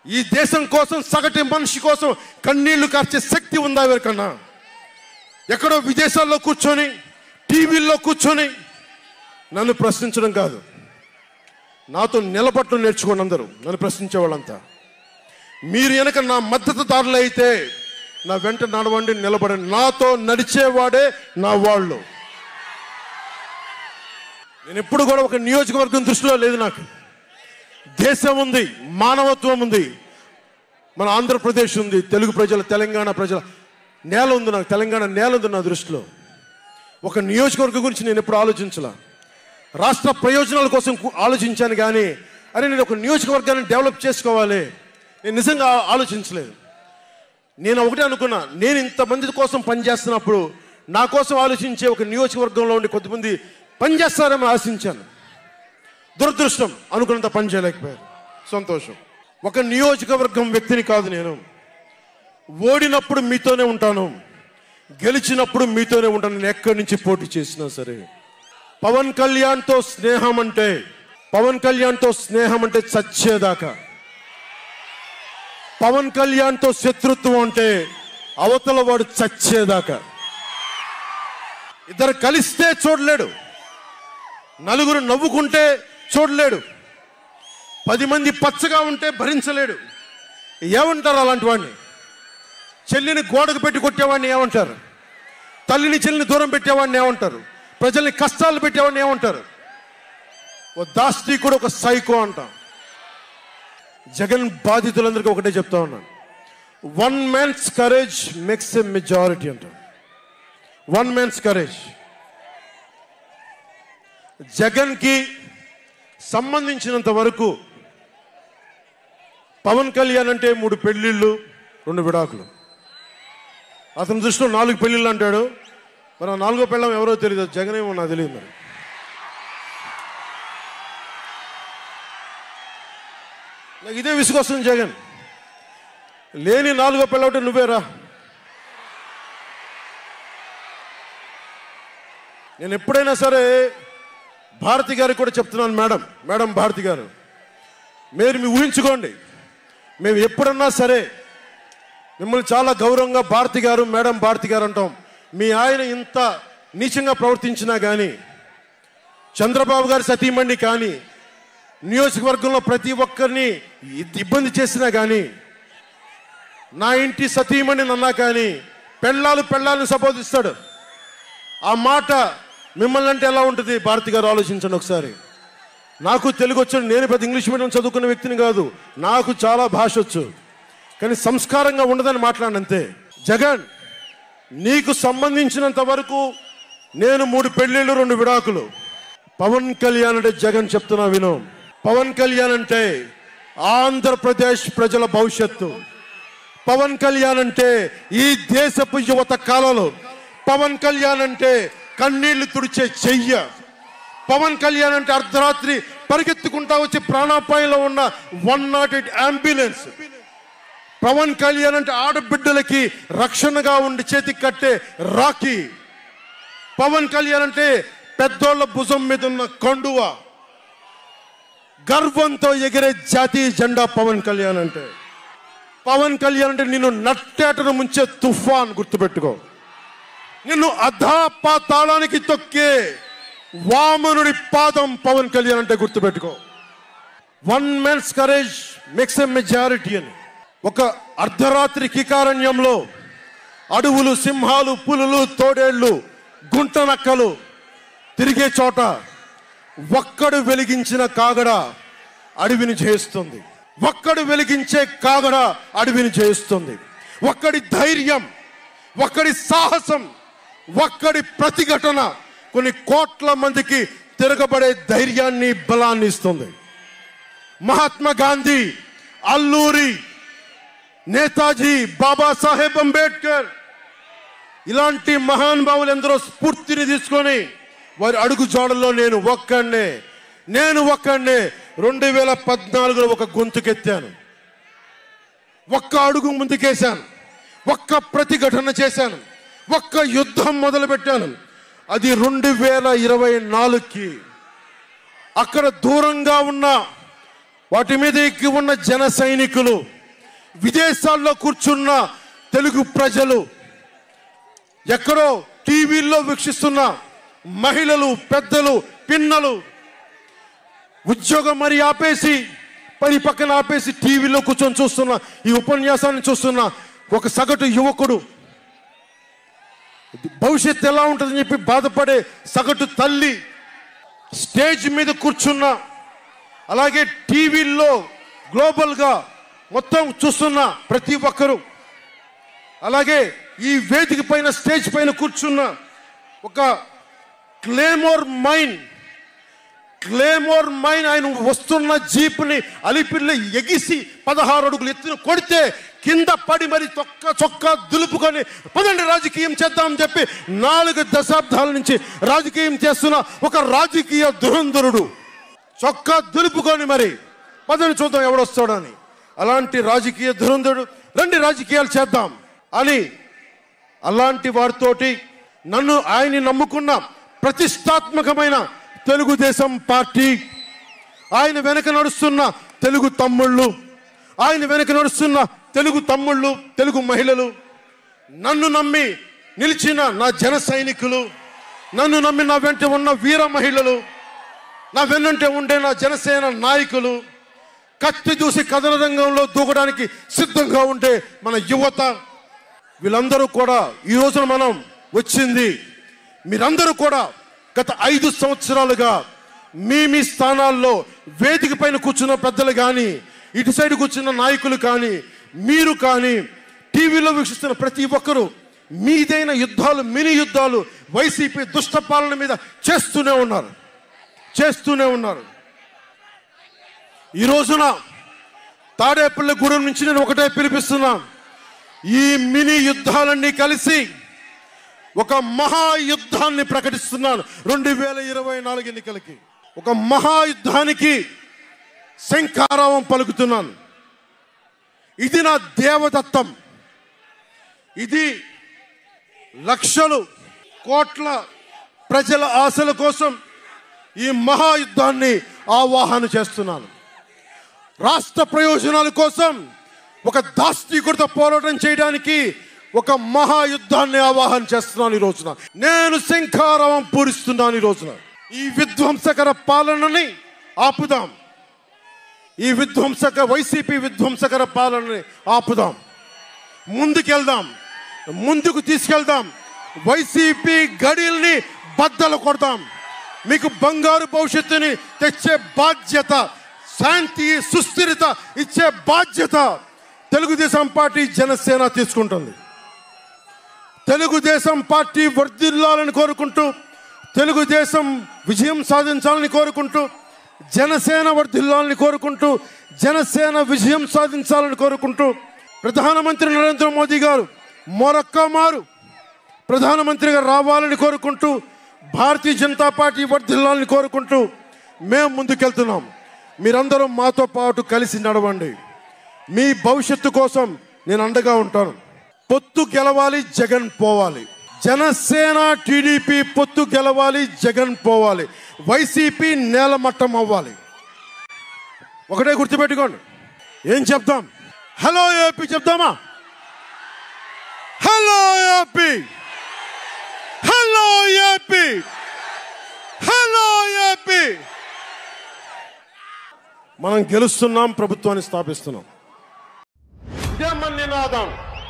A: ఈ దేశం కోసం, సగటు మనిషి కోసం కన్నీళ్లు కార్చే శక్తి ఉందా ఎవరికన్నా? ఎక్కడో విదేశాల్లో కూర్చొని, టీవీల్లో కూర్చొని నన్ను ప్రశ్నించడం కాదు, నాతో నిలబడటం నేర్చుకోండి అందరూ, నన్ను ప్రశ్నించే వాళ్ళంతా. మీరు వెనక నా మద్దతుదారులు అయితే నా వెంట నడవండి, నిలబడండి. నాతో నడిచేవాడే నా వాళ్ళు. నేను ఎప్పుడు కూడా ఒక నియోజకవర్గం దృష్టిలో లేదు. నాకు దేశం ఉంది, మానవత్వం ఉంది, మన ఆంధ్రప్రదేశ్ ఉంది, తెలుగు ప్రజల, తెలంగాణ ప్రజల నేల ఉంది. నాకు తెలంగాణ నేల ఉంది నా దృష్టిలో. ఒక నియోజకవర్గం గురించి నేను ఎప్పుడు ఆలోచించలా. రాష్ట్ర ప్రయోజనాల కోసం ఆలోచించాను కానీ అరే నేను ఒక నియోజకవర్గాన్ని డెవలప్ చేసుకోవాలి నేను నిజంగా ఆలోచించలేదు. నేను ఒకటే అనుకున్నా, నేను ఇంతమంది కోసం పనిచేస్తున్నప్పుడు నా కోసం ఆలోచించే ఒక నియోజకవర్గంలో ఉండి కొద్దిమంది పనిచేస్తారని ఆశించాను. దురదృష్టం, అనుకున్నంత పని చేయలేకపోయారు. సంతోషం. ఒక నియోజకవర్గం వ్యక్తిని కాదు నేను. ఓడినప్పుడు మీతోనే ఉంటాను, గెలిచినప్పుడు మీతోనే ఉంటాను. నేను ఎక్కడి నుంచి పోటీ చేసినా సరే. పవన్ కళ్యాణ్తో స్నేహం అంటే చచ్చేదాకా. పవన్ కళ్యాణ్తో శత్రుత్వం అంటే అవతల వాడు చచ్చేదాకా. ఇద్దరు కలిస్తే చూడలేడు, నలుగురు నవ్వుకుంటే చూడలేడు, 10 మంది పచ్చగా ఉంటే భరించలేడు. ఏమంటారు అలాంటి వాడిని? చెల్లిని గోడకు పెట్టి కొట్టేవాడిని ఏమంటారు? తల్లిని చెల్లిని దూరం పెట్టేవాడిని ఏమంటారు? ప్రజల్ని కష్టాలు పెట్టేవాడిని ఏమంటారు? ఓ దాస్తికుడు, ఒక సైకో అంటాం. జగన్ బాధితులందరికీ ఒకటే చెప్తా ఉన్నాను, 1 man's courage makes a majority అంటాం. 1 man's courage. జగన్కి సంబంధించినంత వరకు పవన్ కళ్యాణ్ అంటే 3 పెళ్లిళ్ళు 2 విడాకులు. అతని దృష్టిలో 4 పెళ్లిళ్ళు అంటాడు. మరి 4వ పెళ్ళం ఎవరో తెలియదు, జగన్ ఏమో నాకు తెలియదు. మరి నాకు ఇదే విసుగొస్తుంది. జగన్ లేని 4వ పెళ్ళం అంటే నువ్వేరా. నేను ఎప్పుడైనా సరే భారతి గారికి కూడా చెప్తున్నాను, మేడం భారతి గారు, మీరు ఊహించుకోండి, మేము ఎప్పుడన్నా సరే మిమ్మల్ని చాలా గౌరవంగా భారతి గారు, మేడం భారతి గారు అంటాం. మీ ఆయన ఇంత నీచంగా ప్రవర్తించినా కానీ, చంద్రబాబు గారి సతీమణి కానీ, నియోజకవర్గంలో ప్రతి ఒక్కరిని ఇబ్బంది చేసినా కానీ, నా ఇంటి సతీమణి అన్నా కానీ పెళ్ళాలను సంబోధిస్తాడు. ఆ మాట మిమ్మల్ని అంటే ఎలా ఉంటుంది భారతి గారు? ఆలోచించండి ఒకసారి. నాకు తెలుగు వచ్చు, నేను పెద్ద ఇంగ్లీష్ మీడియం చదువుకున్న వ్యక్తిని కాదు, నాకు చాలా భాష వచ్చు, కానీ సంస్కారంగా ఉండదని మాట్లాడినంతే. జగన్, నీకు సంబంధించినంత వరకు నేను 3 పెళ్లిళ్ళు 2 విడాకులు. పవన్ కళ్యాణ్ అంటే జగన్ చెప్తున్నా విను, పవన్ కళ్యాణ్ అంటే ఆంధ్రప్రదేశ్ ప్రజల భవిష్యత్తు. పవన్ కళ్యాణ్ అంటే ఈ దేశపు యువత కాలంలో, పవన్ కళ్యాణ్ అంటే కన్నీళ్లు తుడిచే చెయ్య. పవన్ కళ్యాణ్ అంటే అర్ధరాత్రి పరిగెత్తుకుంటా వచ్చి ప్రాణాపాయంలో ఉన్న 108 అంబులెన్స్. పవన్ కళ్యాణ్ అంటే ఆడబిడ్డలకి రక్షణగా ఉండి చేతికి కట్టే రాఖీ. పవన్ కళ్యాణ్ అంటే పెద్దోళ్ల భుజం మీద ఉన్న కండువ, గర్వంతో ఎగిరే జాతీయ జెండా. పవన్ కళ్యాణ్ అంటే నిన్ను నట్టేటను ముంచే తుఫాన్. గుర్తుపెట్టుకో, నిన్ను అధాపాతాళానికి తొక్కే వామనుడి పాదం పవన్ కళ్యాణ్ అంటే. గుర్తుపెట్టుకో, 1 man's courage makes a majority అని. ఒక అర్ధరాత్రి కికారణ్యంలో అడవులు, సింహాలు, పులులు, తోడేళ్లు, గుంటనక్కలు తిరిగే చోట ఒక్కడు వెలిగించిన కాగడ అడవిని జయిస్తుంది. ఒక్కడు వెలిగించే కాగడ అడవిని జయిస్తుంది. ఒక్కడి ధైర్యం, ఒక్కడి సాహసం, ఒక్కడి ప్రతిఘటన కొన్ని కోట్ల మందికి తిరగబడే ధైర్యాన్ని, బలాన్ని ఇస్తుంది. మహాత్మా గాంధీ, అల్లూరి, నేతాజీ, బాబాసాహెబ్ అంబేద్కర్ ఇలాంటి మహానుభావులు ఎందరో స్ఫూర్తిని తీసుకొని వారి అడుగు జాడల్లో నేను ఒక్కడే 2014లో ఒక గొంతుకెత్తాను, ఒక్క అడుగు ముందుకేశాను, ఒక్క ప్రతిఘటన చేశాను, ఒక్క యుద్ధం మొదలుపెట్టాను. అది 2024కి. అక్కడ దూరంగా ఉన్న వాటి మీద ఎక్కి ఉన్న జన సైనికులు, విదేశాల్లో కూర్చున్న తెలుగు ప్రజలు, ఎక్కడో టీవీల్లో వీక్షిస్తున్న మహిళలు, పెద్దలు, పిన్నలు, ఉద్యోగం మరి ఆపేసి పని పక్కన ఆపేసి టీవీలో కూర్చొని చూస్తున్న ఈ ఉపన్యాసాన్ని చూస్తున్న ఒక సగటు యువకుడు, భవిష్యత్తు ఎలా ఉంటుందని చెప్పి బాధపడే సగటు తల్లి, స్టేజ్ మీద కూర్చున్న, అలాగే టీవీల్లో గ్లోబల్గా మొత్తం చూస్తున్న ప్రతి ఒక్కరు, అలాగే ఈ వేదిక పైన స్టేజ్ పైన కూర్చున్న ఒక క్లేమోర్ మైన్ ఆయన వస్తున్న జీప్ని అలిపిల్లి ఎగిసి 16 అడుగులు ఎత్తున కొడితే కింద పడి మరి చొక్కా దులుపుకొని పదండి రాజకీయం చేద్దామని చెప్పి 4 దశాబ్దాల నుంచి రాజకీయం చేస్తున్న ఒక రాజకీయ దురంధరుడు చొక్కా దులుపుకొని మరి పదండి చూద్దాం ఎవడొస్తాడని. అలాంటి రాజకీయ దురంధరుడు రండి రాజకీయాలు చేద్దాం అని అలాంటి వారితోటి ఆయన్ని నమ్ముకున్న ప్రతిష్టాత్మకమైన తెలుగుదేశం పార్టీ, ఆయన వెనక నడుస్తున్న తెలుగు తమ్ముళ్ళు, తెలుగు మహిళలు, నన్ను నమ్మి నిలిచిన నా జన సైనికులు, నన్ను నమ్మి నా వెంట ఉన్న వీర మహిళలు, నా వెన్నంటే ఉండే నా జనసేన నాయకులు, కత్తి దూసి కథన రంగంలో దూకడానికి సిద్ధంగా ఉండే మన యువత, వీళ్ళందరూ కూడా ఈ రోజున మనం వచ్చింది. మీరందరూ కూడా గత 5 సంవత్సరాలుగా మీ స్థానాల్లో వేదిక పైన కూర్చున్న పెద్దలు కానీ, ఇటు సైడ్ కూర్చున్న నాయకులు కానీ, మీరు కానీ, టీవీలో వీక్షిస్తున్న ప్రతి ఒక్కరూ మీదైన యుద్ధాలు, మినీ యుద్ధాలు వైసీపీ దుష్ట పాలన మీద చేస్తూనే ఉన్నారు. ఈ రోజున తాడేపల్లిగూడెం నుంచి నేను ఒకటే పిలిపిస్తున్నా, ఈ మినీ యుద్ధాలన్నీ కలిసి ఒక మహాయుద్ధాన్ని ప్రకటిస్తున్నాను. 2024 ఎన్నికలకి ఒక మహాయుద్ధానికి శంఖారావం పలుకుతున్నాను. ఇది నా దేవదత్తం. ఇది లక్షలు కోట్ల ప్రజల ఆశల కోసం ఈ మహాయుద్ధాన్ని ఆవాహన చేస్తున్నాను. రాష్ట్ర ప్రయోజనాల కోసం ఒక దాష్టీకుడితో పోరాటం చేయడానికి ఒక మహాయుద్ధాన్ని ఆవాహన చేస్తున్నాను. ఈ రోజున నేను శంఖారావం పూరిస్తున్నాను. ఈ రోజున ఈ విధ్వంసకర పాలనని ఆపుదాం. ఈ వైసీపీ విధ్వంసకర పాలనని ఆపుదాం. ముందుకు తీసుకెళ్దాం. వైసీపీ గడిల్ని బద్దలు కొడదాం. మీకు బంగారు భవిష్యత్తుని తెచ్చే బాధ్యత, శాంతి, సుస్థిరత ఇచ్చే బాధ్యత తెలుగుదేశం పార్టీ, జనసేన తీసుకుంటుంది. తెలుగుదేశం పార్టీ వర్ధిల్లాలని కోరుకుంటూ, తెలుగుదేశం విజయం సాధించాలని కోరుకుంటూ, జనసేన వర్ధిల్లాలని కోరుకుంటూ, జనసేన విజయం సాధించాలని కోరుకుంటూ, ప్రధానమంత్రి నరేంద్ర మోదీ గారు మరొక్క మారు ప్రధానమంత్రిగా రావాలని కోరుకుంటూ, భారతీయ జనతా పార్టీ వర్ధిల్లాలని కోరుకుంటూ మేము ముందుకెళ్తున్నాం. మీరందరూ మాతో పాటు కలిసి నడవండి. మీ భవిష్యత్తు కోసం నేను అండగా ఉంటాను. పొత్తు గెలవాలి, జగన్ పోవాలి. జనసేన టీడీపీ పొత్తు గెలవాలి, జగన్ పోవాలి. వైసీపీ నేలమట్టం అవ్వాలి. ఒకటే గుర్తుపెట్టుకోండి. ఏం చెప్తాం? హలో ఏపీ చెప్తామా? Hello AP, hello AP, hello AP. మనం గెలుస్తున్నాం, ప్రభుత్వాన్ని స్థాపిస్తున్నాం. ఇదే మన నినాదం,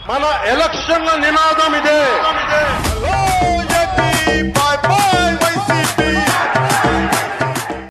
A: మన ఎలక్షన్ల నినాదం ఇదే.